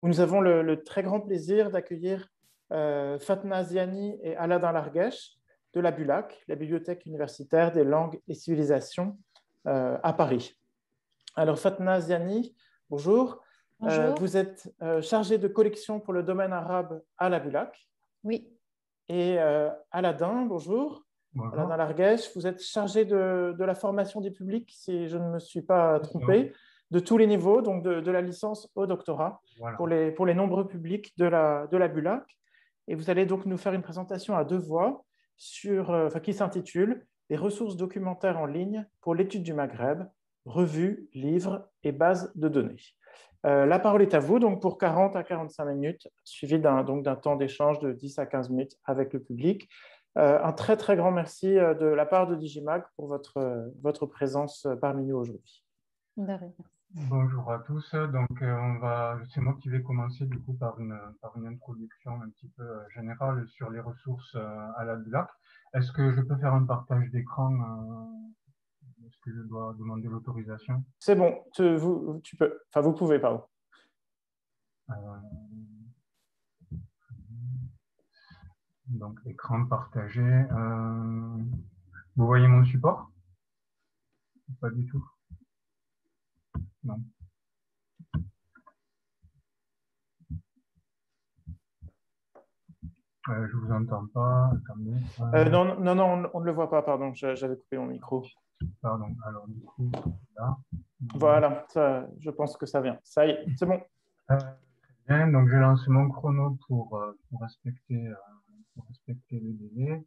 où nous avons le très grand plaisir d'accueillir Fatna Ziani et Aladin Larguesh de la BULAC, la Bibliothèque universitaire des langues et civilisations à Paris. Alors Fatna Ziani, bonjour. Bonjour. Vous êtes chargée de collection pour le domaine arabe à la BULAC. Oui. Et Aladin, bonjour. Bonjour. Aladin Larguesh, vous êtes chargé de la formation des publics, si je ne me suis pas trompé, de tous les niveaux, donc de la licence au doctorat, Voilà. pour les nombreux publics de la BULAC. Et vous allez donc nous faire une présentation à deux voix qui s'intitule « Les ressources documentaires en ligne pour l'étude du Maghreb, revues, livres et bases de données ». La parole est à vous donc pour 40 à 45 minutes, suivi d'un temps d'échange de 10 à 15 minutes avec le public. Un très, très grand merci de la part de Digimag pour votre présence parmi nous aujourd'hui. Bonjour à tous. Donc, c'est moi qui vais commencer du coup par une introduction un petit peu générale sur les ressources à la BULAC. Est-ce que je peux faire un partage d'écran? Est-ce que je dois demander l'autorisation? C'est bon, tu peux. Enfin, vous pouvez, pardon. Donc, écran partagé. Vous voyez mon support? Pas du tout. Non. Je vous entends pas. Attendez. Non, on ne le voit pas, pardon. J'avais coupé mon micro. Pardon. Alors, du coup, là. Voilà, ça, je pense que ça vient. Ça y est, c'est bon. Très bien. Donc, je lance mon chrono pour respecter le délai.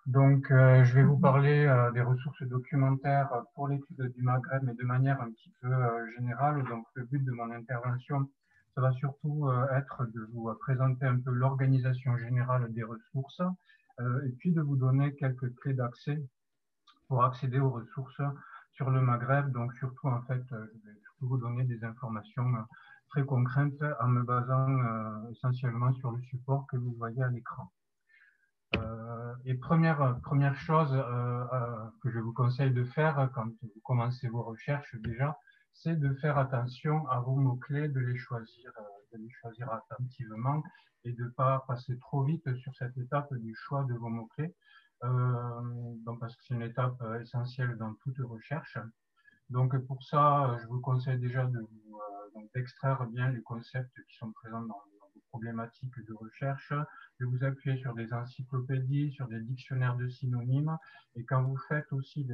Donc, je vais vous parler des ressources documentaires pour l'étude du Maghreb, mais de manière un petit peu générale. Donc, le but de mon intervention, ça va surtout être de vous présenter un peu l'organisation générale des ressources et puis de vous donner quelques clés d'accès pour accéder aux ressources sur le Maghreb. Donc, surtout, en fait, je vais surtout vous donner des informations très concrètes en me basant essentiellement sur le support que vous voyez à l'écran. Et première chose que je vous conseille de faire quand vous commencez vos recherches déjà, c'est de faire attention à vos mots-clés, de les choisir attentivement et de ne pas passer trop vite sur cette étape du choix de vos mots-clés, donc parce que c'est une étape essentielle dans toute recherche. Donc pour ça, je vous conseille déjà d'extraire bien les concepts qui sont présents dans vos problématiques de recherche, de vous appuyer sur des encyclopédies, sur des dictionnaires de synonymes, et quand vous faites aussi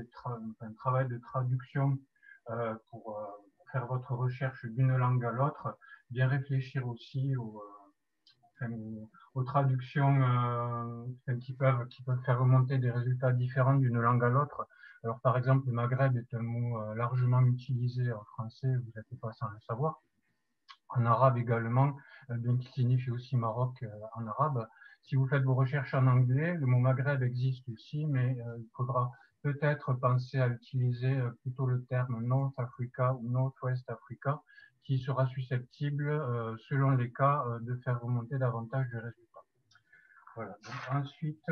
un travail de traduction pour faire votre recherche d'une langue à l'autre, bien réfléchir aussi aux traductions qui peuvent faire remonter des résultats différents d'une langue à l'autre. Alors, par exemple, le Maghreb est un mot largement utilisé en français, vous n'êtes pas sans le savoir. En arabe également, bien qu'il signifie aussi Maroc en arabe. Si vous faites vos recherches en anglais, le mot Maghreb existe aussi, mais il faudra peut-être penser à utiliser plutôt le terme North Africa ou Northwest Africa, qui sera susceptible, selon les cas, de faire remonter davantage de résultats. Voilà. Donc, ensuite,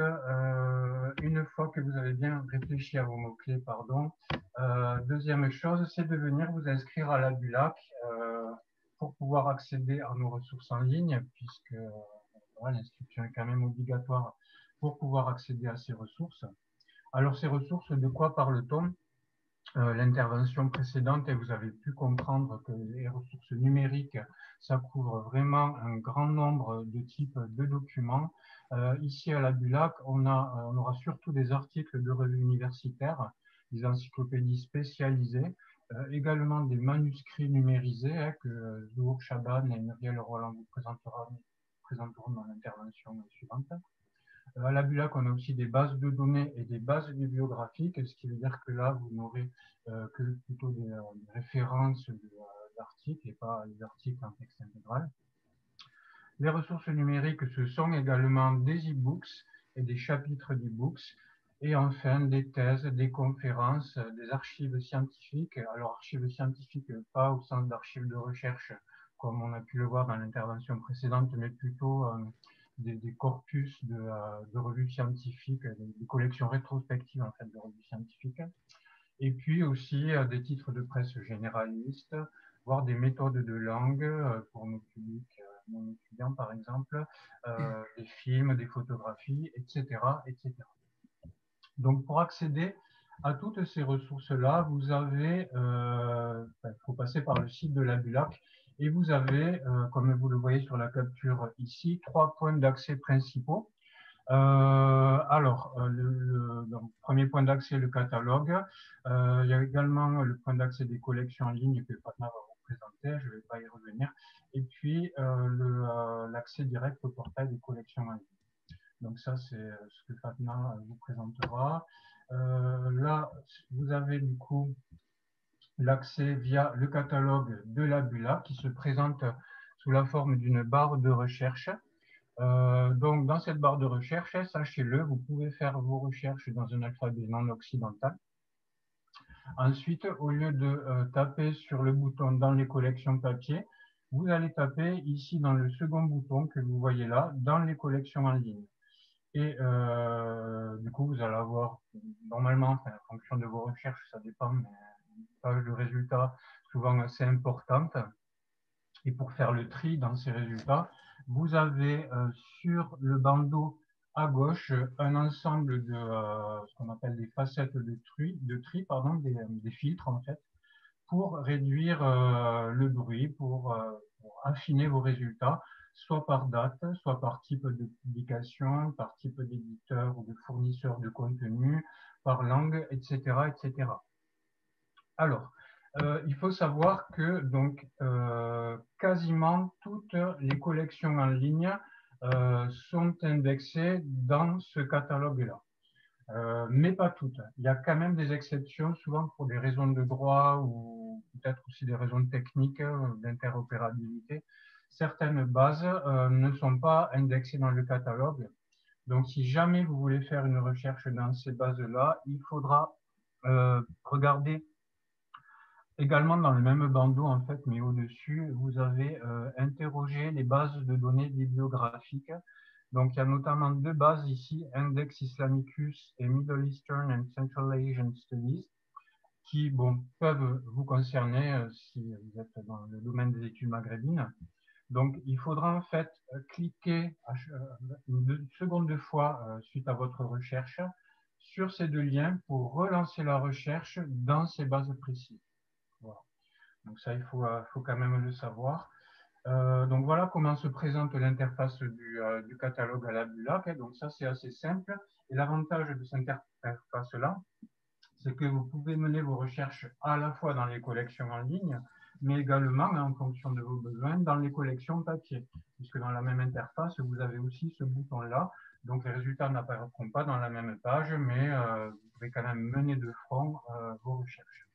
une fois que vous avez bien réfléchi à vos mots-clés, deuxième chose, c'est de venir vous inscrire à la BULAC pour pouvoir accéder à nos ressources en ligne, puisque l'inscription est quand même obligatoire pour pouvoir accéder à ces ressources. Alors, ces ressources, de quoi parle-t-on? L'intervention précédente, et vous avez pu comprendre que les ressources numériques, ça couvre vraiment un grand nombre de types de documents. Ici à la BULAC, on aura surtout des articles de revues universitaires, des encyclopédies spécialisées, également des manuscrits numérisés que Zour Chaban et Muriel Roland vous présenteront dans l'intervention suivante. À la BULAC, on a aussi des bases de données et des bases bibliographiques, ce qui veut dire que là, vous n'aurez que plutôt des références d'articles et pas des articles en texte intégral. Les ressources numériques, ce sont également des e-books et des chapitres d'e-books, et enfin des thèses, des conférences, des archives scientifiques. Alors, archives scientifiques, pas au sens d'archives de recherche, comme on a pu le voir dans l'intervention précédente, mais plutôt des corpus de revues scientifiques, des collections rétrospectives en fait, de revues scientifiques. Et puis aussi des titres de presse généralistes, voir des méthodes de langue pour nos publics non étudiants, par exemple, des films, des photographies, etc., etc. Donc, pour accéder à toutes ces ressources-là, vous avez, faut passer par le site de la BULAC et vous avez, comme vous le voyez sur la capture ici, 3 points d'accès principaux. Donc, premier point d'accès, le catalogue. Il y a également le point d'accès des collections en ligne que Fatma va vous présenter, je ne vais pas y revenir. Et puis, l'accès direct au portail des collections en ligne. Donc ça, c'est ce que Fatma vous présentera. Là, vous avez du coup l'accès via le catalogue de la BULA qui se présente sous la forme d'une barre de recherche. Donc, dans cette barre de recherche, sachez-le, vous pouvez faire vos recherches dans un alphabet non occidental. Ensuite, au lieu de taper sur le bouton dans les collections papier, vous allez taper ici dans le second bouton que vous voyez là, dans les collections en ligne. Et du coup, vous allez avoir, normalement, en fonction de vos recherches, ça dépend, mais une page de résultats souvent assez importante. Et pour faire le tri dans ces résultats, vous avez sur le bandeau à gauche un ensemble de ce qu'on appelle des facettes de tri, des filtres en fait, pour réduire le bruit, pour affiner vos résultats, soit par date, soit par type de publication, par type d'éditeur ou de fournisseur de contenu, par langue, etc., etc. Alors, il faut savoir que donc quasiment toutes les collections en ligne sont indexées dans ce catalogue-là. Mais pas toutes. Il y a quand même des exceptions, souvent pour des raisons de droit ou peut-être aussi des raisons techniques d'interopérabilité. Certaines bases ne sont pas indexées dans le catalogue. Donc, si jamais vous voulez faire une recherche dans ces bases-là, il faudra regarder également dans le même bandeau, en fait, mais au-dessus, vous avez interrogé les bases de données bibliographiques. Donc, il y a notamment 2 bases ici, Index Islamicus et Middle Eastern and Central Asian Studies, qui peuvent vous concerner si vous êtes dans le domaine des études maghrébines. Donc, il faudra en fait cliquer une seconde de fois suite à votre recherche sur ces 2 liens pour relancer la recherche dans ces bases précises. Voilà. Donc ça, il faut quand même le savoir. Donc voilà comment se présente l'interface du catalogue à la BULAC. Donc ça, c'est assez simple. Et l'avantage de cette interface-là, c'est que vous pouvez mener vos recherches à la fois dans les collections en ligne, mais également, en fonction de vos besoins, dans les collections papier. Puisque dans la même interface, vous avez aussi ce bouton-là. Donc les résultats n'apparaîtront pas dans la même page, mais vous pouvez quand même mener de front vos recherches.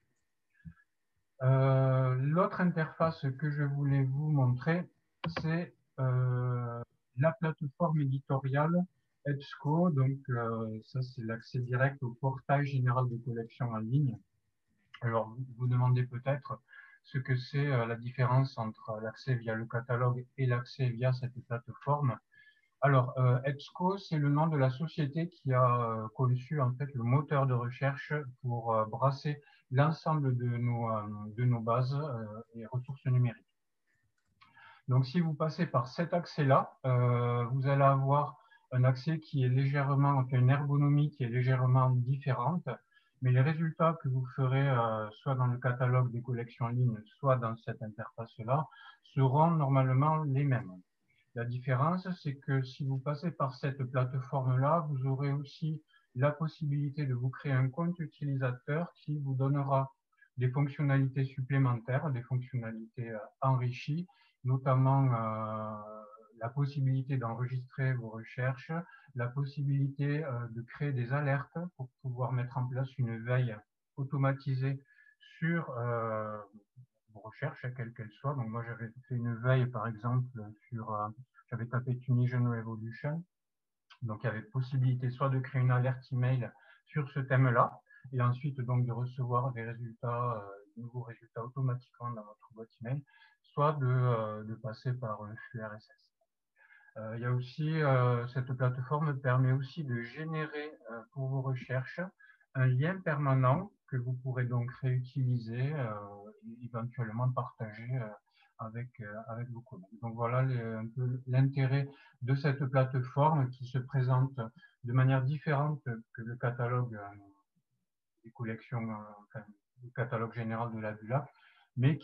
L'autre interface que je voulais vous montrer, c'est la plateforme éditoriale EBSCO. Donc, ça, c'est l'accès direct au portail général de collections en ligne. Alors, vous vous demandez peut-être ce que c'est la différence entre l'accès via le catalogue et l'accès via cette plateforme. Alors, EBSCO, c'est le nom de la société qui a conçu en fait le moteur de recherche pour brasser l'ensemble de nos bases et ressources numériques. Donc, si vous passez par cet accès-là, vous allez avoir un accès qui est légèrement, enfin une ergonomie qui est légèrement différente, mais les résultats que vous ferez soit dans le catalogue des collections en ligne, soit dans cette interface-là, seront normalement les mêmes. La différence, c'est que si vous passez par cette plateforme-là, vous aurez aussi la possibilité de vous créer un compte utilisateur qui vous donnera des fonctionnalités supplémentaires, des fonctionnalités enrichies, notamment la possibilité d'enregistrer vos recherches, la possibilité de créer des alertes pour pouvoir mettre en place une veille automatisée sur vos recherches, quelles qu'elles soient. Donc moi, j'avais fait une veille, par exemple, sur, j'avais tapé Tunisian Revolution. Donc il y avait possibilité soit de créer une alerte email sur ce thème-là, et ensuite donc de recevoir des résultats, nouveaux résultats automatiquement dans votre boîte email, soit de passer par un flux RSS. Il y a aussi, cette plateforme permet aussi de générer pour vos recherches un lien permanent que vous pourrez donc réutiliser et éventuellement partager avec vos collègues. Donc voilà un peu l'intérêt de cette plateforme qui se présente de manière différente que le catalogue des collections, enfin, le catalogue général de la BULAC, mais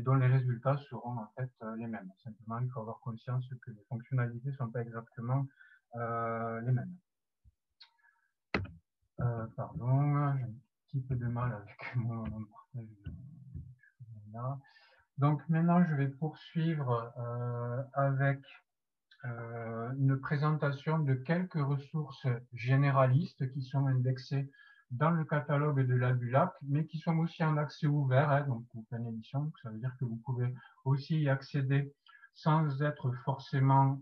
dont les résultats seront en fait les mêmes. Simplement, il faut avoir conscience que les fonctionnalités ne sont pas exactement les mêmes. Pardon, j'ai un petit peu de mal avec mon partage. Là. Donc maintenant, je vais poursuivre avec une présentation de quelques ressources généralistes qui sont indexées dans le catalogue de la BULAC, mais qui sont aussi en accès ouvert, hein, donc open édition, ça veut dire que vous pouvez aussi y accéder sans être forcément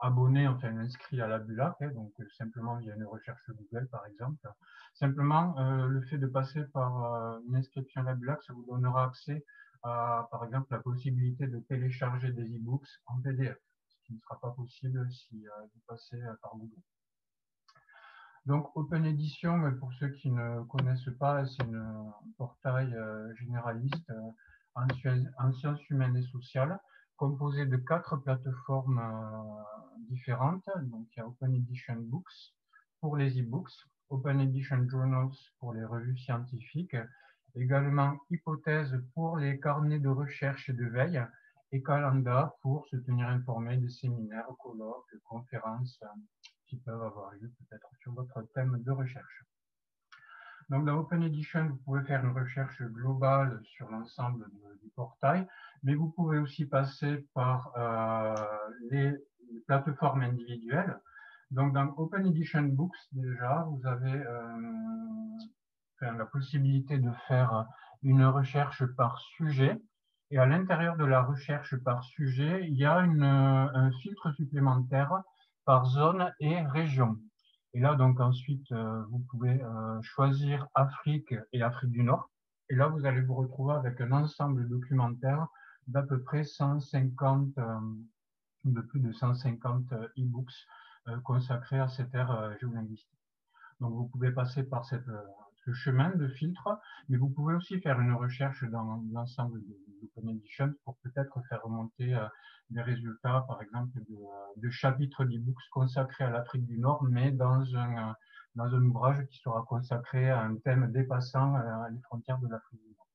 abonné, enfin inscrit à la BULAC, hein, donc simplement via une recherche Google par exemple. Simplement, le fait de passer par une inscription à la BULAC, ça vous donnera accès à, par exemple, la possibilité de télécharger des e-books en PDF, ce qui ne sera pas possible si vous passez par Google. Donc, Open Edition, pour ceux qui ne connaissent pas, c'est un portail généraliste en sciences humaines et sociales, composé de 4 plateformes différentes. Donc, il y a Open Edition Books pour les e-books, Open Edition Journals pour les revues scientifiques, également Hypothèse pour les carnets de recherche et de veille, et Calenda pour se tenir informé des séminaires, colloques, conférences qui peuvent avoir lieu peut-être sur votre thème de recherche. Donc dans Open Edition, vous pouvez faire une recherche globale sur l'ensemble du portail, mais vous pouvez aussi passer par les plateformes individuelles. Donc dans Open Edition Books, déjà, vous avez la possibilité de faire une recherche par sujet. Et à l'intérieur de la recherche par sujet, il y a un filtre supplémentaire par zone et région. Et là, donc ensuite, vous pouvez choisir Afrique et Afrique du Nord. Et là, vous allez vous retrouver avec un ensemble documentaire d'à peu près 150, de plus de 150 e-books consacrés à cette ère géolinguistique. Donc, vous pouvez passer par ce chemin de filtre, mais vous pouvez aussi faire une recherche dans l'ensemble de l'Open Edition pour peut-être faire remonter des résultats, par exemple, de chapitres d'e-books consacrés à l'Afrique du Nord, mais dans un ouvrage qui sera consacré à un thème dépassant les frontières de l'Afrique du Nord.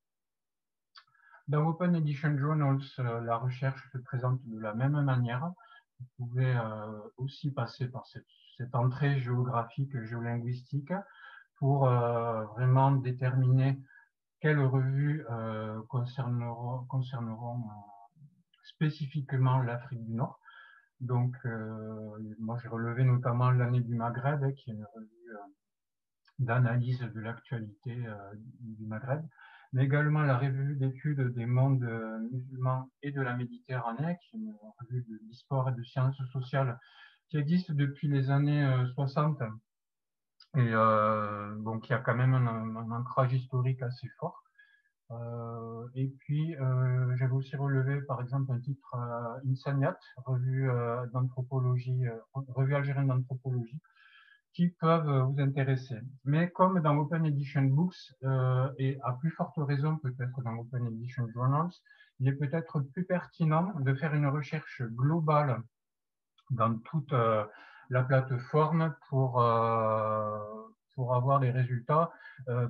Dans Open Edition Journals, la recherche se présente de la même manière. Vous pouvez aussi passer par cette entrée géographique, géolinguistique, pour vraiment déterminer quelles revues concerneront spécifiquement l'Afrique du Nord. Donc, moi, j'ai relevé notamment l'année du Maghreb, qui est une revue d'analyse de l'actualité du Maghreb, mais également la revue d'études des mondes musulmans et de la Méditerranée, qui est une revue d'histoire et de sciences sociales qui existe depuis les années 60 et donc il y a quand même un ancrage historique assez fort. Et puis j'avais aussi relevé par exemple un titre Insaniat, revue d'anthropologie, revue algérienne d'anthropologie, qui peuvent vous intéresser. Mais comme dans Open Edition Books, et à plus forte raison peut-être dans Open Edition Journals, il est peut-être plus pertinent de faire une recherche globale dans toute la plateforme pour avoir des résultats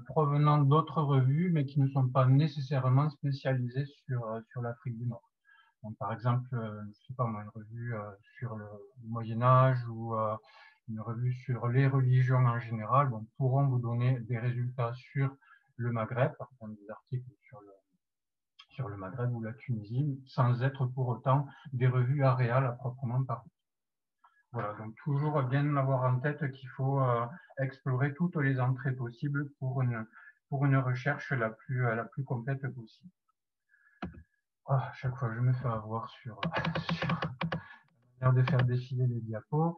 provenant d'autres revues, mais qui ne sont pas nécessairement spécialisées sur l'Afrique du Nord. Donc, par exemple, je sais pas moi, une revue sur le Moyen-Âge ou une revue sur les religions en général, pourront vous donner des résultats sur le Maghreb, par exemple des articles sur le Maghreb ou la Tunisie, sans être pour autant des revues aréales à proprement parler. Voilà, donc toujours bien avoir en tête qu'il faut explorer toutes les entrées possibles pour une recherche la plus complète possible. À chaque fois, je me fais avoir sur la manière de faire défiler les diapos.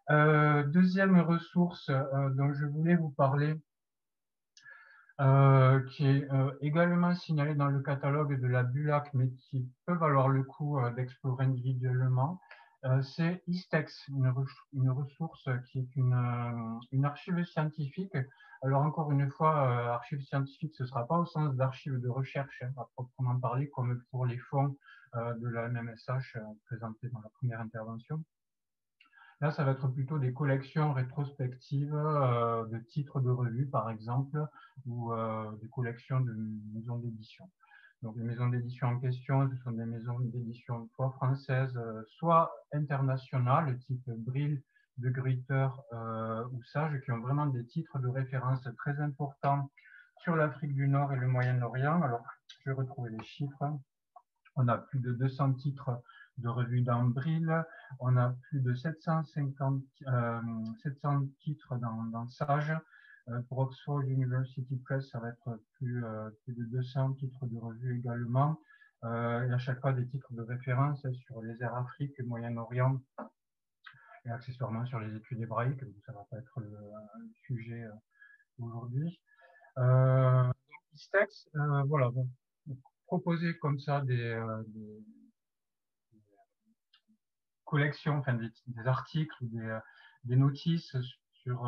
Deuxième ressource dont je voulais vous parler, qui est également signalée dans le catalogue de la BULAC, mais qui peut valoir le coup d'explorer individuellement, C'est ISTEX, une ressource qui est une archive scientifique. Alors encore une fois, archive scientifique, ce ne sera pas au sens d'archive de recherche à proprement parler, comme pour les fonds de la MMSH présentés dans la première intervention. Là, ça va être plutôt des collections rétrospectives de titres de revues, par exemple, ou des collections de maisons d'édition. Donc, les maisons d'édition en question, ce sont des maisons d'édition soit françaises, soit internationales, type Brill, De Gruyter ou Sage, qui ont vraiment des titres de référence très importants sur l'Afrique du Nord et le Moyen-Orient. Alors, je vais retrouver les chiffres. On a plus de 200 titres de revues dans Brill, on a plus de 750, 700 titres dans Sage. Pour Oxford University Press, ça va être plus de 200 titres de revues également. Et à chaque fois des titres de référence sur les aires Afrique, le Moyen-Orient et accessoirement sur les études hébraïques. Ça ne va pas être le sujet aujourd'hui. Istex, voilà, bon, proposer comme ça des collections, enfin des articles ou des notices sur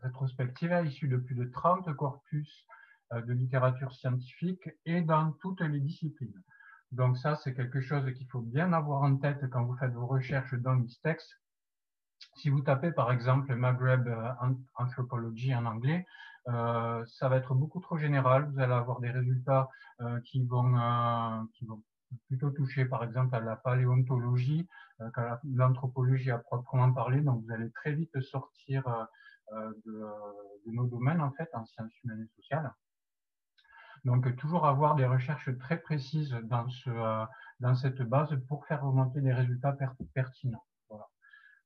rétrospective issues de plus de 30 corpus de littérature scientifique et dans toutes les disciplines. Donc ça, c'est quelque chose qu'il faut bien avoir en tête quand vous faites vos recherches dans l'ISTEX. Si vous tapez par exemple Maghreb Anthropology en anglais, ça va être beaucoup trop général. Vous allez avoir des résultats qui vont plutôt toucher par exemple à la paléontologie qu'à l'anthropologie à proprement parler. Donc vous allez très vite sortir de nos domaines en fait en sciences humaines et sociales. Donc toujours avoir des recherches très précises dans cette base pour faire remonter des résultats pertinents. Voilà.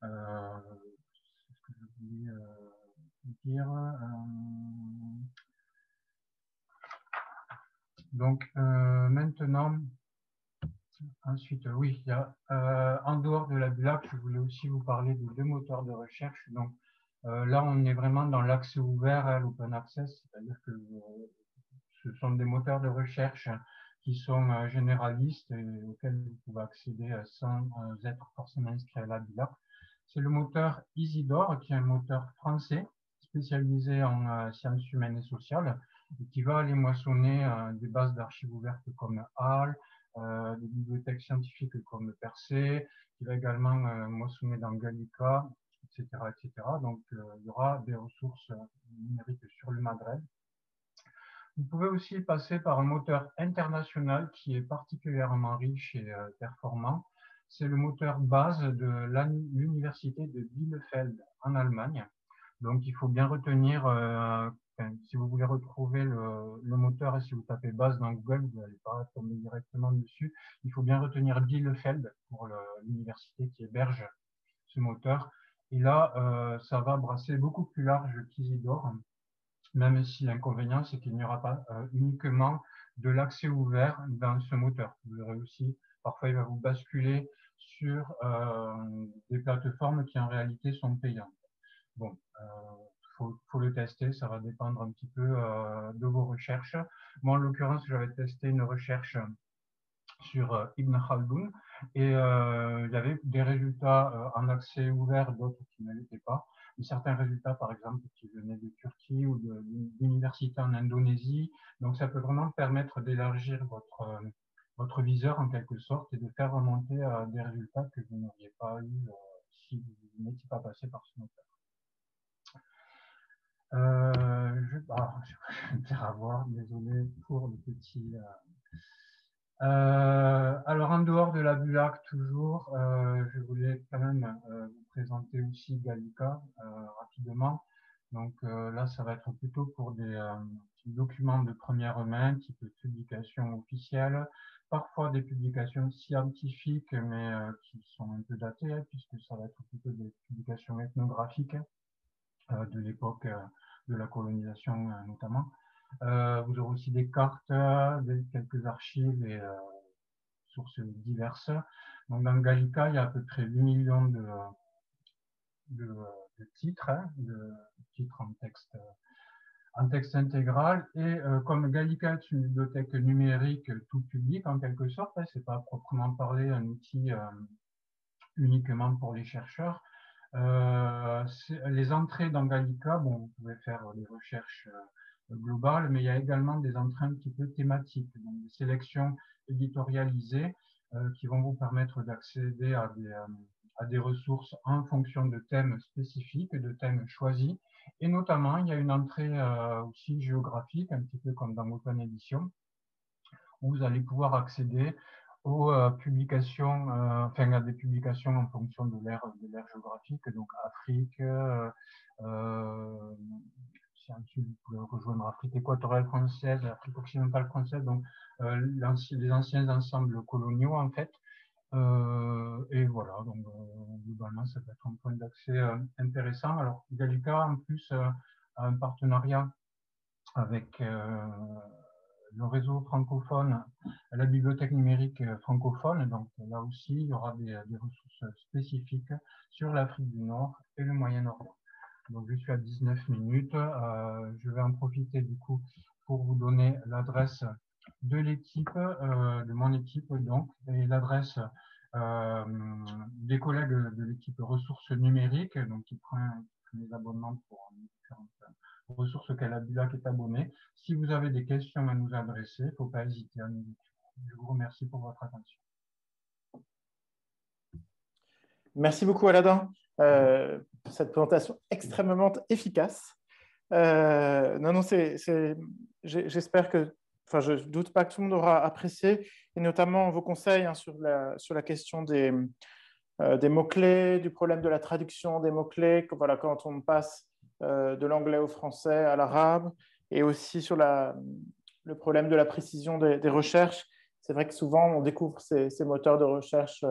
C'est ce que je voulais dire. Donc maintenant, ensuite, oui, il y a, en dehors de la BULAC, je voulais aussi vous parler de deux moteurs de recherche. Donc là, on est vraiment dans l'accès ouvert, l'open access, c'est-à-dire que ce sont des moteurs de recherche qui sont généralistes et auxquels vous pouvez accéder sans être forcément inscrit à la BULAC. C'est le moteur Isidore, qui est un moteur français spécialisé en sciences humaines et sociales, et qui va aller moissonner des bases d'archives ouvertes comme HAL, des bibliothèques scientifiques comme Percé, qui va également moissonner dans Gallica, etc., etc. Donc, il y aura des ressources numériques sur le Maghreb. Vous pouvez aussi passer par un moteur international qui est particulièrement riche et performant. C'est le moteur base de l'université de Bielefeld en Allemagne. Donc, il faut bien retenir, si vous voulez retrouver le moteur et si vous tapez base dans Google, vous n'allez pas tomber directement dessus. Il faut bien retenir Bielefeld pour l'université qui héberge ce moteur. Et là, ça va brasser beaucoup plus large qu'Isidore, même si l'inconvénient, c'est qu'il n'y aura pas uniquement de l'accès ouvert dans ce moteur. Vous aurez aussi, parfois, il va vous basculer sur des plateformes qui en réalité sont payantes. Bon, faut le tester, ça va dépendre un petit peu de vos recherches. Moi, en l'occurrence, j'avais testé une recherche sur Ibn Khaldoun et il y avait des résultats en accès ouvert, d'autres qui ne l'étaient pas. Mais certains résultats, par exemple, qui venaient de Turquie ou d'universités en Indonésie. Donc, ça peut vraiment permettre d'élargir votre viseur en quelque sorte et de faire remonter des résultats que vous n'auriez pas eu si vous n'étiez pas passé par ce moteur. Je vais me faire avoir, désolé pour le petit. Alors, en dehors de la BULAC, toujours, je voulais quand même vous présenter aussi Gallica rapidement. Donc là, ça va être plutôt pour des documents de première main, type publication officielle, parfois des publications scientifiques, mais qui sont un peu datées, puisque ça va être plutôt des publications ethnographiques de l'époque de la colonisation notamment. Vous aurez aussi des cartes, quelques archives et sources diverses. Donc dans Gallica, il y a à peu près 8 millions de titres, de titres en texte intégral. Et comme Gallica est une bibliothèque numérique tout public en quelque sorte, c'est pas proprement parler un outil uniquement pour les chercheurs. Les entrées dans Gallica, bon, vous pouvez faire des recherches globales, mais il y a également des entrées un petit peu thématiques, donc des sélections éditorialisées qui vont vous permettre d'accéder à des ressources en fonction de thèmes spécifiques, de thèmes choisis. Et notamment, il y a une entrée aussi géographique, un petit peu comme dans Open Edition, où vous allez pouvoir accéder aux publications, enfin à des publications en fonction de l'ère géographique, donc Afrique, si ensuite vous pouvez rejoindre Afrique équatoriale française, Afrique occidentale française, donc les anciens ensembles coloniaux en fait. Et voilà, donc globalement ça peut être un point d'accès intéressant. Alors Gallica en plus a un partenariat avec le réseau francophone, la bibliothèque numérique francophone. Donc là aussi, il y aura des ressources spécifiques sur l'Afrique du Nord et le Moyen-Orient. Donc je suis à 19 minutes. Je vais en profiter du coup pour vous donner l'adresse de l'équipe, de mon équipe donc, et l'adresse des collègues de l'équipe ressources numériques, donc qui prennent les abonnements pour différentes ressources auxquelles la BULAC est abonnée. Si vous avez des questions à nous adresser, il ne faut pas hésiter à nous écrire. Je vous remercie pour votre attention. Merci beaucoup, Aladin, pour cette présentation extrêmement efficace. Non, j'espère que, enfin, je ne doute pas que tout le monde aura apprécié, et notamment vos conseils hein, sur la question des mots-clés, du problème de la traduction des mots-clés, voilà, quand on passe de l'anglais au français, à l'arabe, et aussi sur le problème de la précision des recherches. C'est vrai que souvent, on découvre ces moteurs de recherche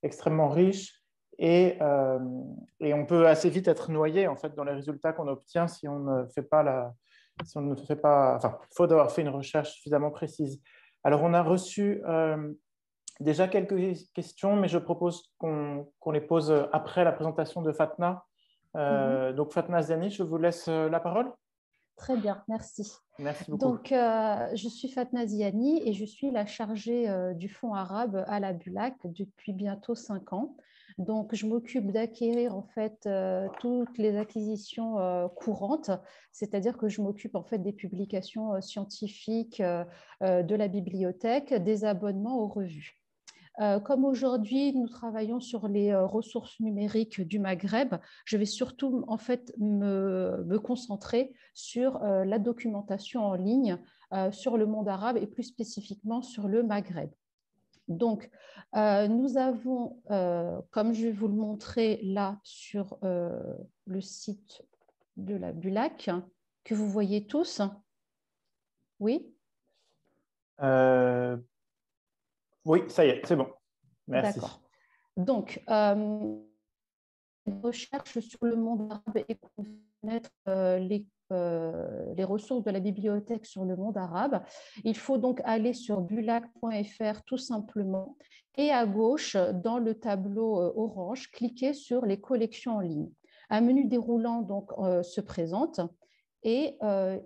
extrêmement riches et on peut assez vite être noyé en fait, dans les résultats qu'on obtient si on ne fait pas enfin, il faut avoir fait une recherche suffisamment précise. Alors, on a reçu déjà quelques questions, mais je propose qu'on les pose après la présentation de Fatna. Donc, Fatna Ziani, je vous laisse la parole. Très bien, merci. Merci beaucoup. Donc, je suis Fatna Ziani et je suis la chargée du Fonds arabe à la BULAC depuis bientôt 5 ans. Donc, je m'occupe d'acquérir en fait toutes les acquisitions courantes, c'est-à-dire que je m'occupe en fait des publications scientifiques de la bibliothèque, des abonnements aux revues. Comme aujourd'hui, nous travaillons sur les ressources numériques du Maghreb, je vais surtout en fait me concentrer sur la documentation en ligne sur le monde arabe et plus spécifiquement sur le Maghreb. Donc, nous avons, comme je vais vous le montrer là sur le site de la BULAC, que vous voyez tous. Oui? Oui, ça y est, c'est bon. Merci. D'accord. Donc, recherche sur le monde arabe et connaître les ressources de la bibliothèque sur le monde arabe. Il faut donc aller sur bulac.fr tout simplement et à gauche, dans le tableau orange, cliquer sur les collections en ligne. Un menu déroulant donc se présente et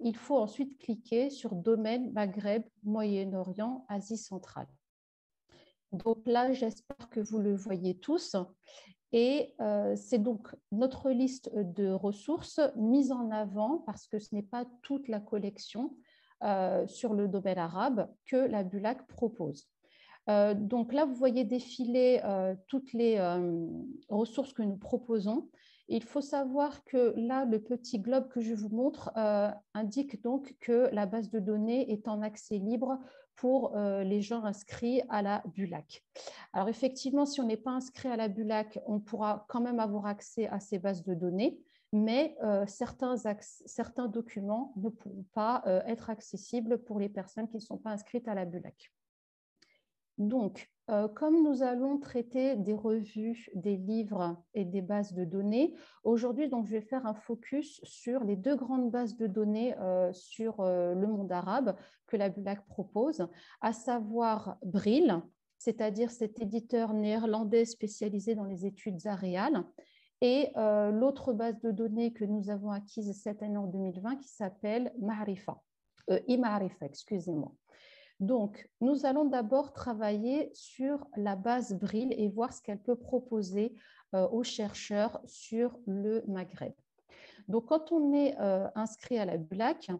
il faut ensuite cliquer sur domaine Maghreb, Moyen-Orient, Asie centrale. Donc là, j'espère que vous le voyez tous. Et c'est donc notre liste de ressources mise en avant parce que ce n'est pas toute la collection sur le domaine arabe que la BULAC propose. Donc là, vous voyez défiler toutes les ressources que nous proposons. Il faut savoir que là, le petit globe que je vous montre indique donc que la base de données est en accès libre pour les gens inscrits à la BULAC. Alors effectivement, si on n'est pas inscrit à la BULAC, on pourra quand même avoir accès à ces bases de données, mais certains documents ne pourront pas être accessibles pour les personnes qui ne sont pas inscrites à la BULAC. Donc, comme nous allons traiter des revues, des livres et des bases de données, aujourd'hui, donc, je vais faire un focus sur les 2 grandes bases de données sur le monde arabe que la BULAC propose, à savoir Brill, c'est-à-dire cet éditeur néerlandais spécialisé dans les études aréales, et l'autre base de données que nous avons acquise cette année en 2020 qui s'appelle Ma'arifa, excusez-moi. Donc, nous allons d'abord travailler sur la base Bril et voir ce qu'elle peut proposer aux chercheurs sur le Maghreb. Donc, quand on est inscrit à la BULAC,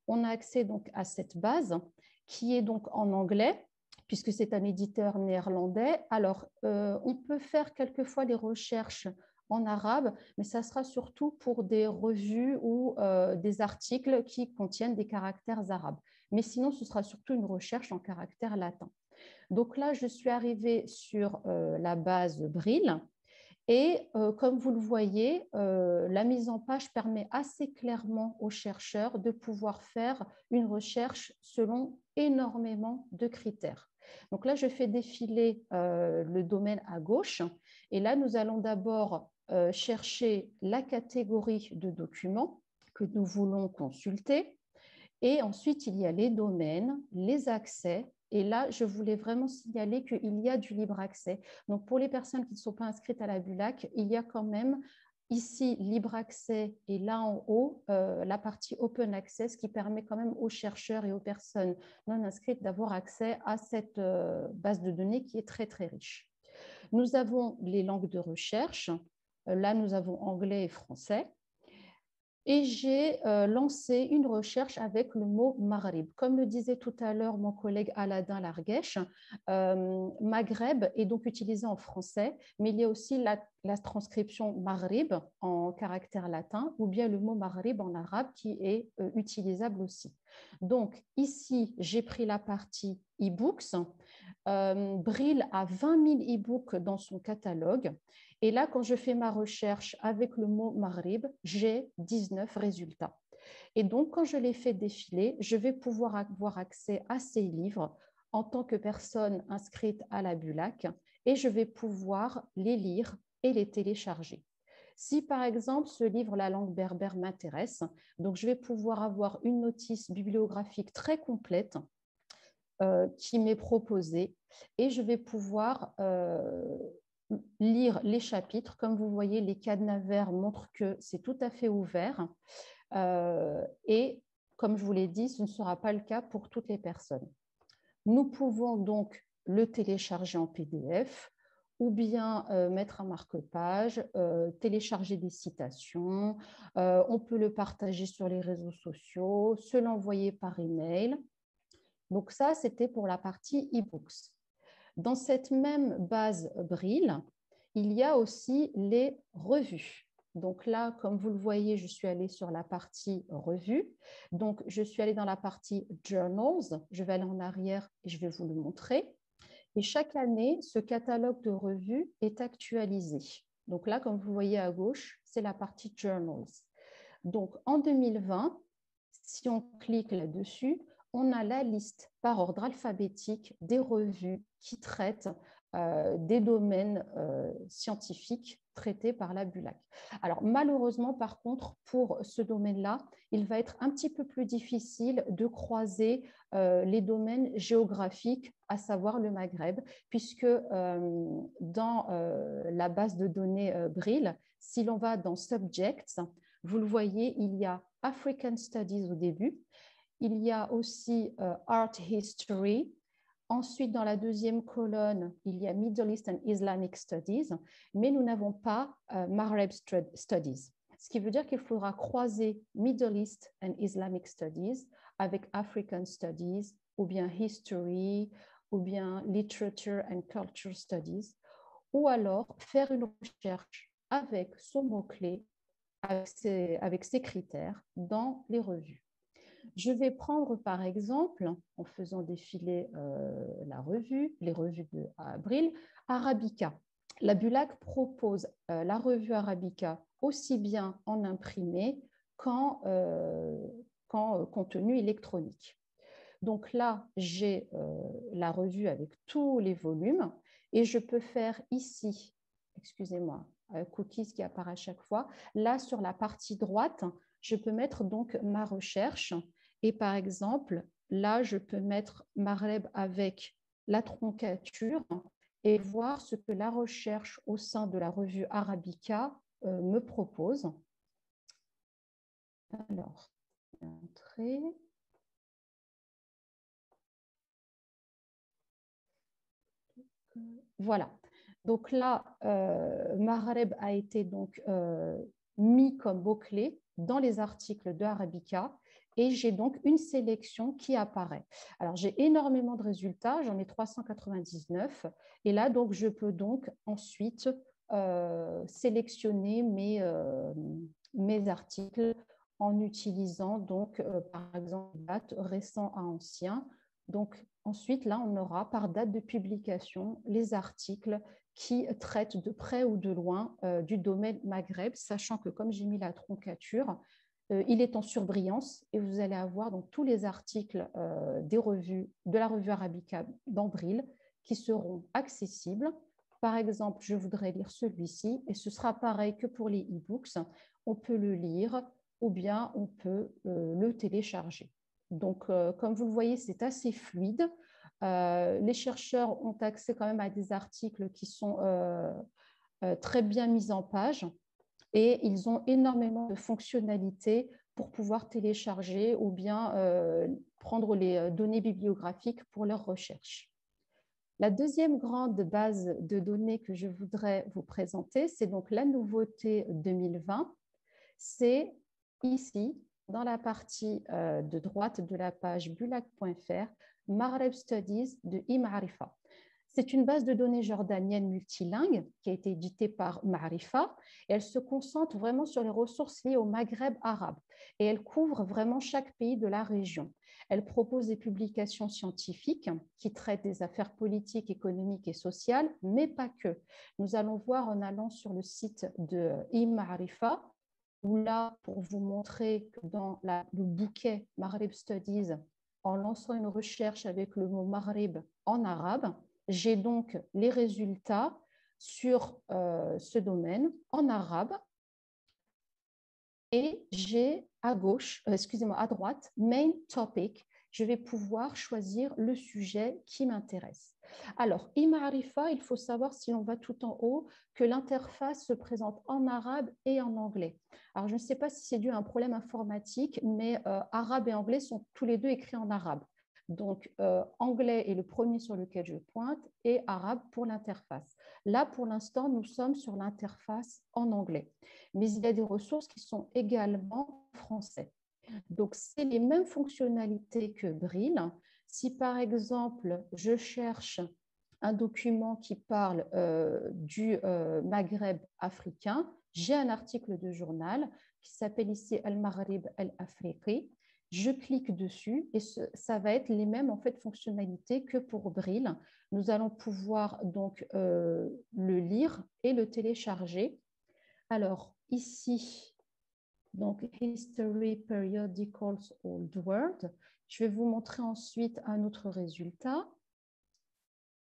on a accès donc à cette base qui est donc en anglais, puisque c'est un éditeur néerlandais. Alors, on peut faire quelquefois des recherches en arabe, mais ça sera surtout pour des revues ou des articles qui contiennent des caractères arabes. Mais sinon, ce sera surtout une recherche en caractères latins. Donc là, je suis arrivée sur la base Bril. Et comme vous le voyez, la mise en page permet assez clairement aux chercheurs de pouvoir faire une recherche selon énormément de critères. Donc là, je fais défiler le domaine à gauche. Et là, nous allons d'abord chercher la catégorie de documents que nous voulons consulter. Et ensuite, il y a les domaines, les accès. Et là, je voulais vraiment signaler qu'il y a du libre accès. Donc, pour les personnes qui ne sont pas inscrites à la BULAC, il y a quand même ici libre accès et là en haut, la partie open access qui permet quand même aux chercheurs et aux personnes non inscrites d'avoir accès à cette base de données qui est très, très riche. Nous avons les langues de recherche. Là, nous avons anglais et français. Et j'ai lancé une recherche avec le mot Maghreb. Comme le disait tout à l'heure mon collègue Aladin Larguesh, Maghreb est donc utilisé en français, mais il y a aussi la transcription Maghreb en caractère latin ou bien le mot Maghreb en arabe qui est utilisable aussi. Donc ici, j'ai pris la partie e-books. Bril a 20 000 e-books dans son catalogue. Et là, quand je fais ma recherche avec le mot Maghreb, j'ai 19 résultats. Et donc, quand je les fais défiler, je vais pouvoir avoir accès à ces livres en tant que personne inscrite à la BULAC et je vais pouvoir les lire et les télécharger. Si par exemple ce livre, la langue berbère, m'intéresse, donc je vais pouvoir avoir une notice bibliographique très complète qui m'est proposée et je vais pouvoir lire les chapitres. Comme vous voyez, les cadenas verts montrent que c'est tout à fait ouvert. Et comme je vous l'ai dit, ce ne sera pas le cas pour toutes les personnes. Nous pouvons donc le télécharger en PDF ou bien mettre un marque-page, télécharger des citations, on peut le partager sur les réseaux sociaux, se l'envoyer par email. Donc ça, c'était pour la partie e-books. Dans cette même base Bril, il y a aussi les revues. Donc là, comme vous le voyez, je suis allée sur la partie revues. Donc, je suis allée dans la partie journals. Je vais aller en arrière et je vais vous le montrer. Et chaque année, ce catalogue de revues est actualisé. Donc là, comme vous voyez à gauche, c'est la partie journals. Donc, en 2020, si on clique là-dessus, on a la liste par ordre alphabétique des revues qui traitent des domaines scientifiques traités par la BULAC. Alors malheureusement, par contre, pour ce domaine-là, il va être un petit peu plus difficile de croiser les domaines géographiques, à savoir le Maghreb, puisque dans la base de données Bril, si l'on va dans Subjects, vous le voyez, il y a African Studies au début, il y a aussi Art History. Ensuite, dans la deuxième colonne, il y a Middle East and Islamic Studies, mais nous n'avons pas Maghreb Studies. Ce qui veut dire qu'il faudra croiser Middle East and Islamic Studies avec African Studies, ou bien History, ou bien Literature and Culture Studies, ou alors faire une recherche avec son mot-clé, avec ses critères dans les revues. Je vais prendre par exemple, en faisant défiler les revues de Bril, Arabica. La BULAC propose la revue Arabica aussi bien en imprimé qu'en contenu électronique. Donc là, j'ai la revue avec tous les volumes et je peux faire ici, excusez-moi, cookies qui apparaît à chaque fois. Là, sur la partie droite, je peux mettre donc ma recherche. Et par exemple, là, je peux mettre Maghreb avec la troncature et voir ce que la recherche au sein de la revue Arabica me propose. Alors, entrée. Voilà. Donc là, Maghreb a été donc mis comme mot-clé dans les articles de Arabica et j'ai donc une sélection qui apparaît. Alors, j'ai énormément de résultats, j'en ai 399 et là, donc, je peux donc ensuite sélectionner mes articles en utilisant donc, par exemple, date récent à ancien. Donc, ensuite, là, on aura par date de publication les articles qui traitent de près ou de loin du domaine Maghreb, sachant que comme j'ai mis la troncature, il est en surbrillance et vous allez avoir donc tous les articles des revues, de la revue Arabica dans Brill qui seront accessibles. Par exemple, je voudrais lire celui-ci et ce sera pareil que pour les e-books. On peut le lire ou bien on peut le télécharger. Donc, comme vous le voyez, c'est assez fluide. Les chercheurs ont accès quand même à des articles qui sont très bien mis en page et ils ont énormément de fonctionnalités pour pouvoir télécharger ou bien prendre les données bibliographiques pour leurs recherches. La deuxième grande base de données que je voudrais vous présenter, c'est donc la nouveauté 2020. C'est ici, dans la partie de droite de la page bulak.fr, Maghreb Studies de Ma'arifa. C'est une base de données jordanienne multilingue qui a été éditée par Ma'arifa et elle se concentre vraiment sur les ressources liées au Maghreb arabe et elle couvre vraiment chaque pays de la région. Elle propose des publications scientifiques qui traitent des affaires politiques, économiques et sociales, mais pas que. Nous allons voir en allant sur le site de Ma'arifa où là, pour vous montrer que dans le bouquet Maghreb Studies, en lançant une recherche avec le mot Maghreb en arabe, j'ai donc les résultats sur ce domaine en arabe et j'ai à gauche, à droite, Main Topic. Je vais pouvoir choisir le sujet qui m'intéresse. Alors, Ma'arifa, il faut savoir, si l'on va tout en haut, que l'interface se présente en arabe et en anglais. Alors, je ne sais pas si c'est dû à un problème informatique, mais arabe et anglais sont tous les deux écrits en arabe. Donc, anglais est le premier sur lequel je pointe et arabe pour l'interface. Là, pour l'instant, nous sommes sur l'interface en anglais. Mais il y a des ressources qui sont également en français. Donc, c'est les mêmes fonctionnalités que Brill. Si, par exemple, je cherche un document qui parle du Maghreb africain, j'ai un article de journal qui s'appelle ici Al-Maghrib Al-Afriqi. Je clique dessus et ça va être les mêmes en fait, fonctionnalités que pour Brill. Nous allons pouvoir donc le lire et le télécharger. Alors, ici, donc History Periodicals Old World. Je vais vous montrer ensuite un autre résultat.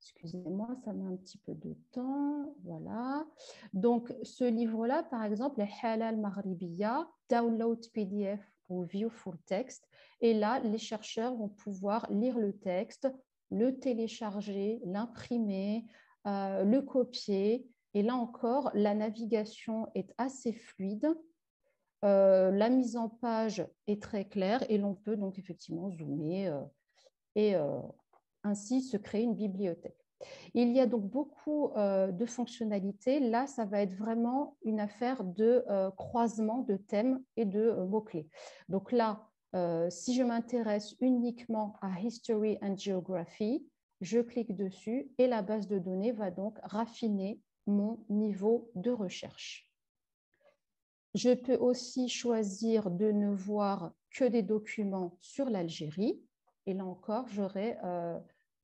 Excusez-moi, ça met un petit peu de temps. Voilà. Donc, ce livre-là, par exemple, les Halal Maghribiya, Download PDF ou View Full Text. Et là, les chercheurs vont pouvoir lire le texte, le télécharger, l'imprimer, le copier. Et là encore, la navigation est assez fluide. La mise en page est très claire et l'on peut donc effectivement zoomer et ainsi se créer une bibliothèque. Il y a donc beaucoup de fonctionnalités. Là, ça va être vraiment une affaire de croisement de thèmes et de mots-clés. Donc là, si je m'intéresse uniquement à History and Geography, je clique dessus et la base de données va donc raffiner mon niveau de recherche. Je peux aussi choisir de ne voir que des documents sur l'Algérie. Et là encore, j'aurais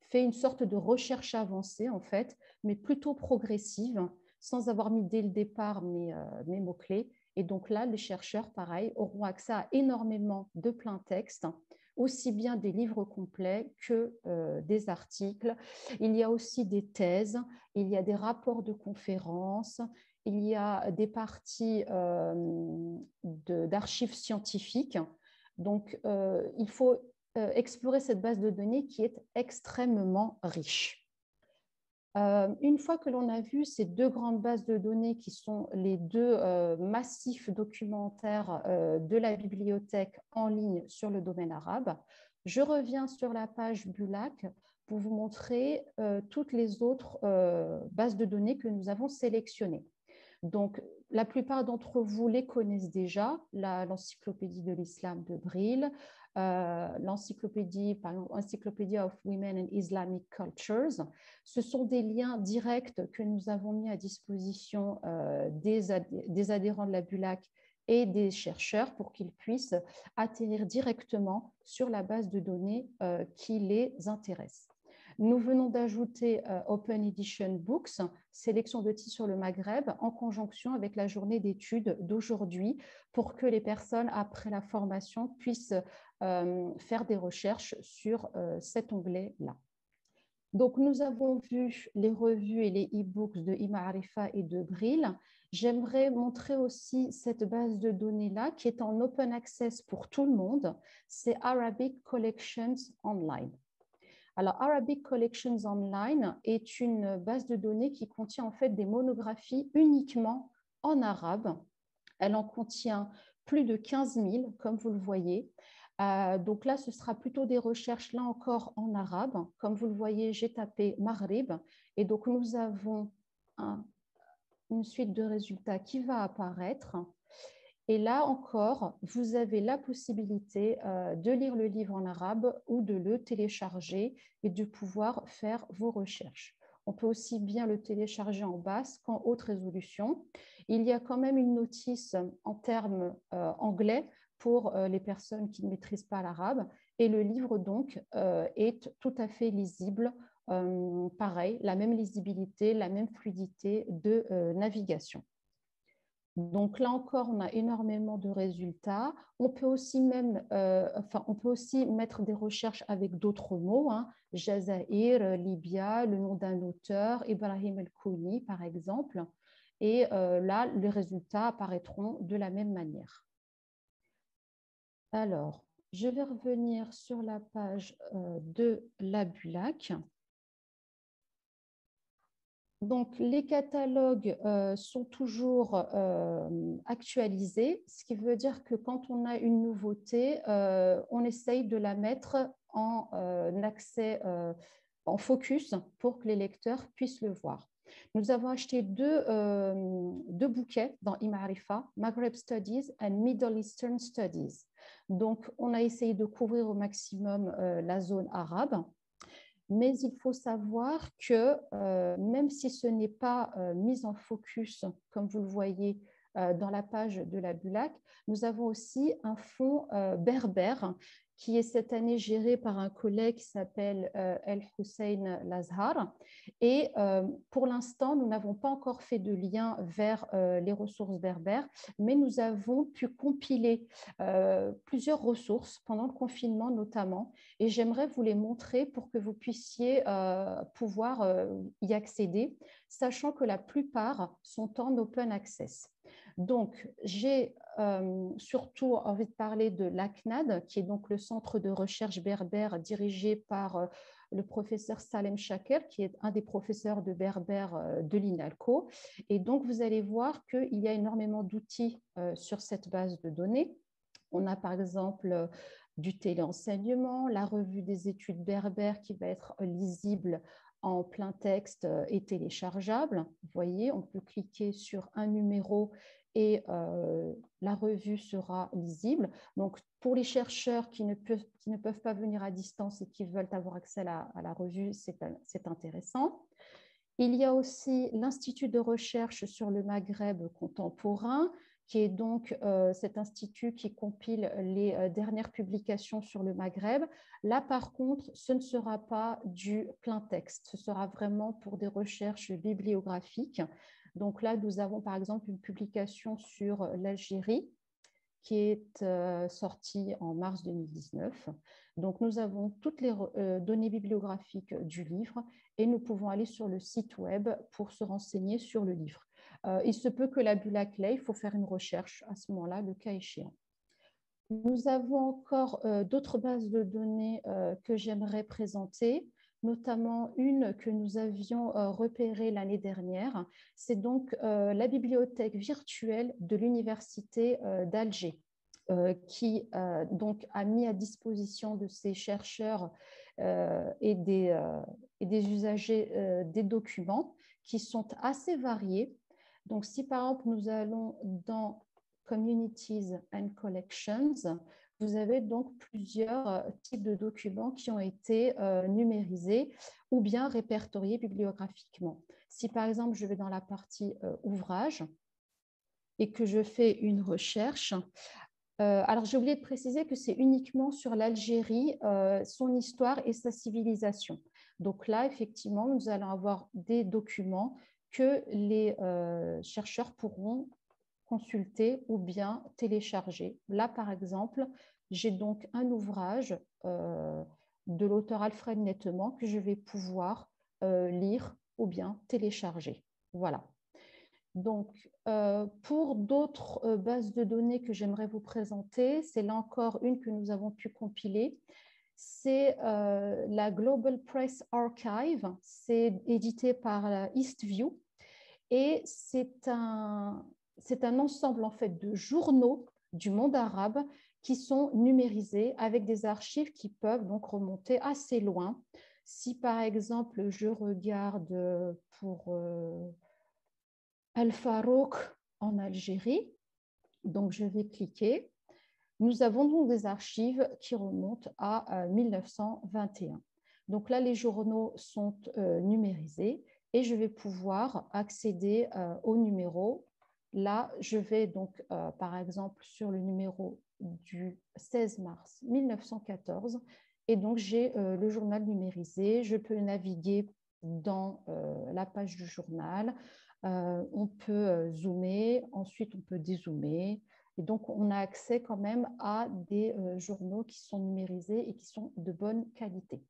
fait une sorte de recherche avancée, en fait, mais plutôt progressive, sans avoir mis dès le départ mes mots-clés. Et donc là, les chercheurs, pareil, auront accès à énormément de plein texte, aussi bien des livres complets que des articles. Il y a aussi des thèses, il y a des rapports de conférences, il y a des parties d'archives scientifiques. Donc, il faut explorer cette base de données qui est extrêmement riche. Une fois que l'on a vu ces deux grandes bases de données qui sont les deux massifs documentaires de la bibliothèque en ligne sur le domaine arabe, je reviens sur la page Bulak pour vous montrer toutes les autres bases de données que nous avons sélectionnées. Donc, la plupart d'entre vous les connaissent déjà, l'encyclopédie de l'islam de Brill, l'encyclopédie, par exemple, Encyclopedia of Women and Islamic Cultures. Ce sont des liens directs que nous avons mis à disposition des adhérents de la BULAC et des chercheurs pour qu'ils puissent atterrir directement sur la base de données qui les intéresse. Nous venons d'ajouter Open Edition Books, sélection de titres sur le Maghreb, en conjonction avec la journée d'études d'aujourd'hui pour que les personnes, après la formation, puissent faire des recherches sur cet onglet-là. Donc, nous avons vu les revues et les e-books de Ima'arifa et de Brill. J'aimerais montrer aussi cette base de données-là qui est en open access pour tout le monde. C'est Arabic Collections Online. Alors, Arabic Collections Online est une base de données qui contient en fait des monographies uniquement en arabe. Elle en contient plus de 15 000, comme vous le voyez. Donc là, ce sera plutôt des recherches, là encore, en arabe. Comme vous le voyez, j'ai tapé Maghrib. Et donc, nous avons une suite de résultats qui va apparaître. Et là encore, vous avez la possibilité de lire le livre en arabe ou de le télécharger et de pouvoir faire vos recherches. On peut aussi bien le télécharger en basse qu'en haute résolution. Il y a quand même une notice en termes anglais pour les personnes qui ne maîtrisent pas l'arabe. Et le livre, donc, est tout à fait lisible. Pareil, la même lisibilité, la même fluidité de navigation. Donc là encore, on a énormément de résultats. On peut aussi on peut aussi mettre des recherches avec d'autres mots, hein, Jazaïr, Libya, le nom d'un auteur, Ibrahim El-Kouni par exemple. Et là, les résultats apparaîtront de la même manière. Alors, je vais revenir sur la page de la BULAC. Donc, les catalogues sont toujours actualisés, ce qui veut dire que quand on a une nouveauté, on essaye de la mettre en accès, en focus pour que les lecteurs puissent le voir. Nous avons acheté deux bouquets dans Ima'arifa, Maghreb Studies and Middle Eastern Studies. Donc, on a essayé de couvrir au maximum la zone arabe. Mais il faut savoir que même si ce n'est pas mis en focus, comme vous le voyez dans la page de la BULAC, nous avons aussi un fonds berbère qui est cette année géré par un collègue qui s'appelle El Hussein Lazhar. Et pour l'instant, nous n'avons pas encore fait de lien vers les ressources berbères, mais nous avons pu compiler plusieurs ressources pendant le confinement notamment, et j'aimerais vous les montrer pour que vous puissiez pouvoir y accéder, sachant que la plupart sont en open access. Donc, j'ai surtout envie de parler de l'ACNAD, qui est donc le centre de recherche berbère dirigé par le professeur Salem Chaker, qui est un des professeurs de berbère de l'INALCO. Et donc, vous allez voir qu'il y a énormément d'outils sur cette base de données. On a par exemple du téléenseignement, la revue des études berbères qui va être lisible en plein texte et téléchargeable. Vous voyez, on peut cliquer sur un numéro et la revue sera lisible. Donc, pour les chercheurs qui ne peuvent pas venir à distance et qui veulent avoir accès à la revue, c'est intéressant. Il y a aussi l'Institut de recherche sur le Maghreb contemporain, qui est donc cet institut qui compile les dernières publications sur le Maghreb. Là, par contre, ce ne sera pas du plein texte, ce sera vraiment pour des recherches bibliographiques. Donc là, nous avons par exemple une publication sur l'Algérie qui est sortie en mars 2019. Donc, nous avons toutes les données bibliographiques du livre et nous pouvons aller sur le site web pour se renseigner sur le livre. Il se peut que la BULAC l'ait, il faut faire une recherche à ce moment-là, le cas échéant. Nous avons encore d'autres bases de données que j'aimerais présenter, notamment une que nous avions repérée l'année dernière. C'est donc la bibliothèque virtuelle de l'Université d'Alger, qui donc a mis à disposition de ses chercheurs et des usagers des documents qui sont assez variés. Donc, si par exemple, nous allons dans Communities and Collections, vous avez donc plusieurs types de documents qui ont été numérisés ou bien répertoriés bibliographiquement. Si par exemple, je vais dans la partie ouvrages et que je fais une recherche, alors j'ai oublié de préciser que c'est uniquement sur l'Algérie, son histoire et sa civilisation. Donc là, effectivement, nous allons avoir des documents que les chercheurs pourront consulter ou bien télécharger. Là, par exemple, j'ai donc un ouvrage de l'auteur Alfred Nettement que je vais pouvoir lire ou bien télécharger. Voilà. Donc, pour d'autres bases de données que j'aimerais vous présenter, c'est là encore une que nous avons pu compiler. C'est la Global Press Archive. C'est édité par Eastview et c'est un ensemble en fait de journaux du monde arabe qui sont numérisés avec des archives qui peuvent donc remonter assez loin. Si par exemple je regarde pour Al-Farouk en Algérie, donc je vais cliquer. Nous avons donc des archives qui remontent à 1921. Donc là, les journaux sont numérisés et je vais pouvoir accéder au numéro. Là, je vais donc, par exemple, sur le numéro du 16 mars 1914 et donc j'ai le journal numérisé. Je peux naviguer dans la page du journal. On peut zoomer, ensuite on peut dézoomer. Et donc, on a accès quand même à des journaux qui sont numérisés et qui sont de bonne qualité.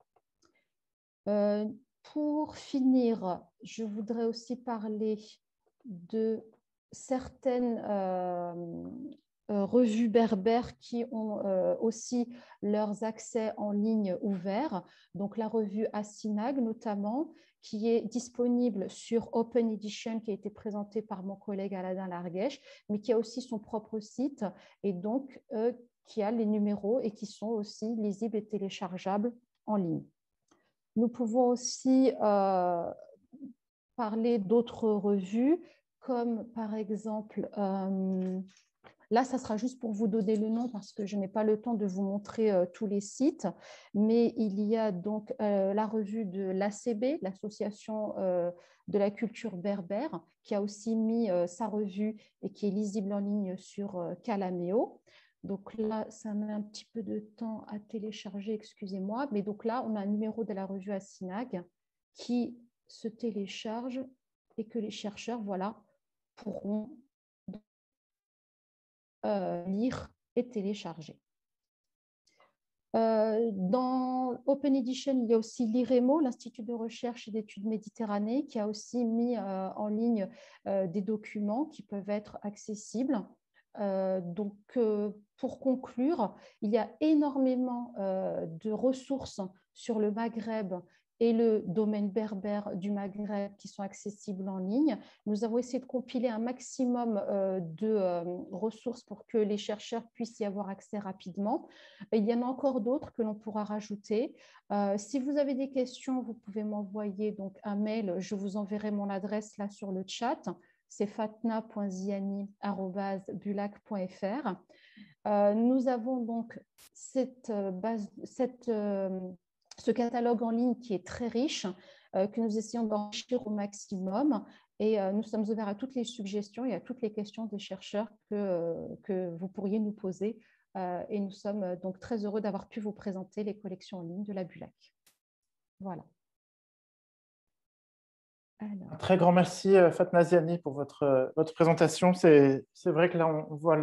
Pour finir, je voudrais aussi parler de certaines revues berbères qui ont aussi leurs accès en ligne ouverts. Donc, la revue Assinag, notamment, qui est disponible sur Open Edition, qui a été présentée par mon collègue Aladin Larguesh, mais qui a aussi son propre site et donc qui a les numéros et qui sont aussi lisibles et téléchargeables en ligne. Nous pouvons aussi parler d'autres revues, comme par exemple, là, ça sera juste pour vous donner le nom parce que je n'ai pas le temps de vous montrer tous les sites, mais il y a donc la revue de l'ACB, l'Association de la culture berbère, qui a aussi mis sa revue et qui est lisible en ligne sur Calameo. Donc là, ça met un petit peu de temps à télécharger, excusez-moi, mais donc là, on a un numéro de la revue Assinag qui se télécharge et que les chercheurs, voilà, pourront lire et télécharger. Dans Open Edition, il y a aussi l'IREMO, l'Institut de recherche et d'études Méditerranée, qui a aussi mis en ligne des documents qui peuvent être accessibles. Donc, pour conclure, il y a énormément de ressources sur le Maghreb et le domaine berbère du Maghreb qui sont accessibles en ligne. Nous avons essayé de compiler un maximum de ressources pour que les chercheurs puissent y avoir accès rapidement. Il y en a encore d'autres que l'on pourra rajouter. Si vous avez des questions, vous pouvez m'envoyer donc un mail. Je vous enverrai mon adresse là sur le chat. C'est fatna.ziani@bulac.fr. Nous avons donc ce catalogue en ligne qui est très riche, que nous essayons d'enrichir au maximum. Et nous sommes ouverts à toutes les suggestions et à toutes les questions des chercheurs que vous pourriez nous poser. Et nous sommes donc très heureux d'avoir pu vous présenter les collections en ligne de la Bulac. Voilà. Alors. Un très grand merci, Fatna Ziani, pour votre présentation. C'est vrai que là, on voit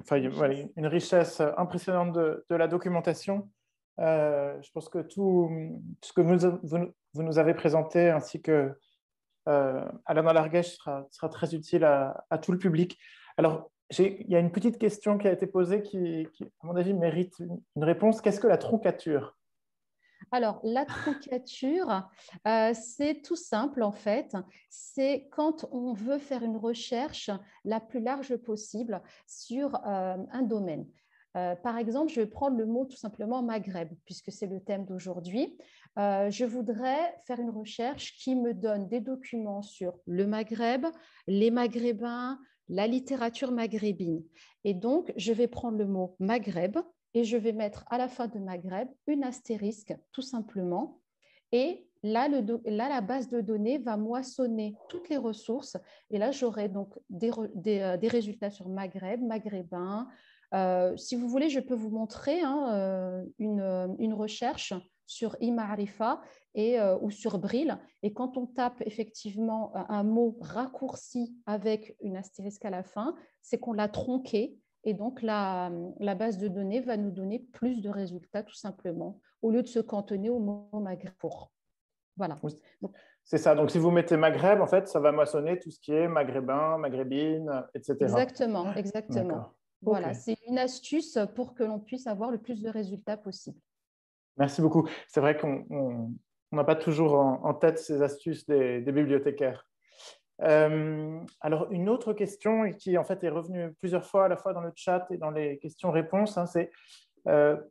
une richesse impressionnante de la documentation. Je pense que tout ce que vous nous avez présenté, ainsi que Alain Larguesh, sera très utile à tout le public. Alors, il y a une petite question qui a été posée qui à mon avis, mérite une réponse. Qu'est-ce que la troncature ? Alors, la troncature, c'est tout simple en fait. C'est quand on veut faire une recherche la plus large possible sur un domaine. Par exemple, je vais prendre le mot tout simplement Maghreb, puisque c'est le thème d'aujourd'hui. Je voudrais faire une recherche qui me donne des documents sur le Maghreb, les Maghrébins, la littérature maghrébine. Et donc, je vais prendre le mot Maghreb et je vais mettre à la fin de Maghreb une astérisque, tout simplement. Et là, la base de données va moissonner toutes les ressources. Et là, j'aurai donc des résultats sur Maghreb, maghrébin. Si vous voulez, je peux vous montrer une recherche sur Ima'arifa ou sur Bril. Et quand on tape effectivement un mot raccourci avec une astérisque à la fin, c'est qu'on l'a tronqué. Et donc, la base de données va nous donner plus de résultats, tout simplement, au lieu de se cantonner au mot Maghreb. Voilà. Donc, c'est ça. Donc, si vous mettez Maghreb, en fait, ça va moissonner tout ce qui est maghrébin, maghrébine, etc. Exactement, exactement. Voilà, Okay. c'est une astuce pour que l'on puisse avoir le plus de résultats possible. Merci beaucoup. C'est vrai qu'on n'a pas toujours en tête ces astuces des bibliothécaires. Alors, une autre question qui en fait est revenue plusieurs fois, à la fois dans le chat et dans les questions-réponses, hein, c'est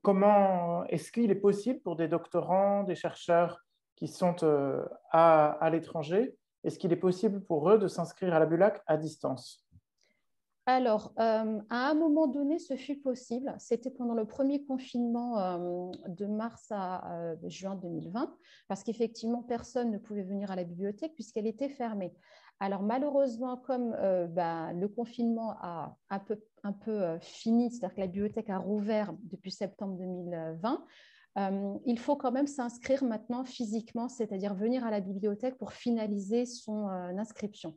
comment est-ce qu'il est possible pour des doctorants, des chercheurs qui sont à l'étranger, est-ce qu'il est possible pour eux de s'inscrire à la BULAC à distance? Alors, à un moment donné, ce fut possible. C'était pendant le premier confinement de mars à juin 2020, parce qu'effectivement, personne ne pouvait venir à la bibliothèque puisqu'elle était fermée. Alors, malheureusement, comme le confinement a un peu fini, c'est-à-dire que la bibliothèque a rouvert depuis septembre 2020, il faut quand même s'inscrire maintenant physiquement, c'est-à-dire venir à la bibliothèque pour finaliser son inscription.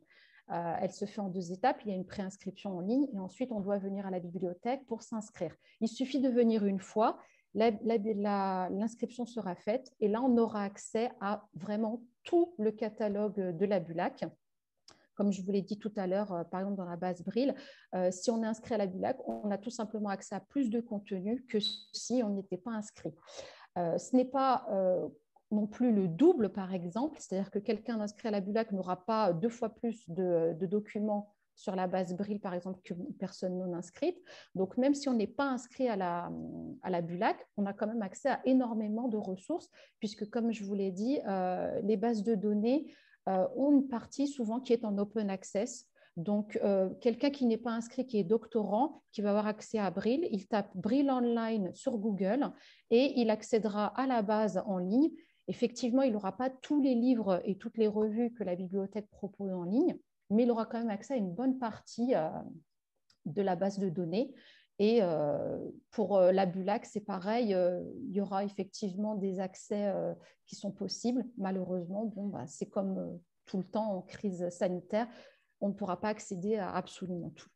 Elle se fait en 2 étapes. Il y a une préinscription en ligne et ensuite on doit venir à la bibliothèque pour s'inscrire. Il suffit de venir une fois, l'inscription sera faite et là on aura accès à vraiment tout le catalogue de la BULAC. Comme je vous l'ai dit tout à l'heure, par exemple dans la base Bril, si on est inscrit à la BULAC, on a tout simplement accès à plus de contenu que si on n'était pas inscrit. Ce n'est pas non plus le double, par exemple, c'est-à-dire que quelqu'un inscrit à la BULAC n'aura pas 2 fois plus de documents sur la base Bril, par exemple, qu'une personne non inscrite. Donc, même si on n'est pas inscrit à la BULAC, on a quand même accès à énormément de ressources, puisque, comme je vous l'ai dit, les bases de données ont une partie souvent qui est en open access. Donc, quelqu'un qui n'est pas inscrit, qui est doctorant, qui va avoir accès à Bril, il tape Bril Online sur Google et il accédera à la base en ligne. Effectivement, il n'aura pas tous les livres et toutes les revues que la bibliothèque propose en ligne, mais il aura quand même accès à une bonne partie de la base de données. Et pour la BULAC, c'est pareil, il y aura effectivement des accès qui sont possibles. Malheureusement, c'est comme tout le temps en crise sanitaire, on ne pourra pas accéder à absolument tout.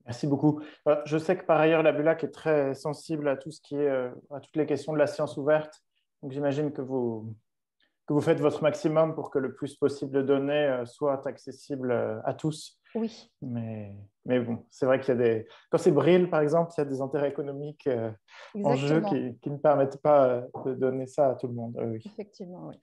Merci beaucoup. Je sais que par ailleurs, la BULAC est très sensible à tout ce qui est, à toutes les questions de la science ouverte. Donc, j'imagine que vous faites votre maximum pour que le plus possible de données soient accessibles à tous. Oui. Mais bon, c'est vrai qu'il y a des... Quand c'est Bril, par exemple, il y a des intérêts économiques en jeu qui ne permettent pas de donner ça à tout le monde. Oui. Effectivement, oui.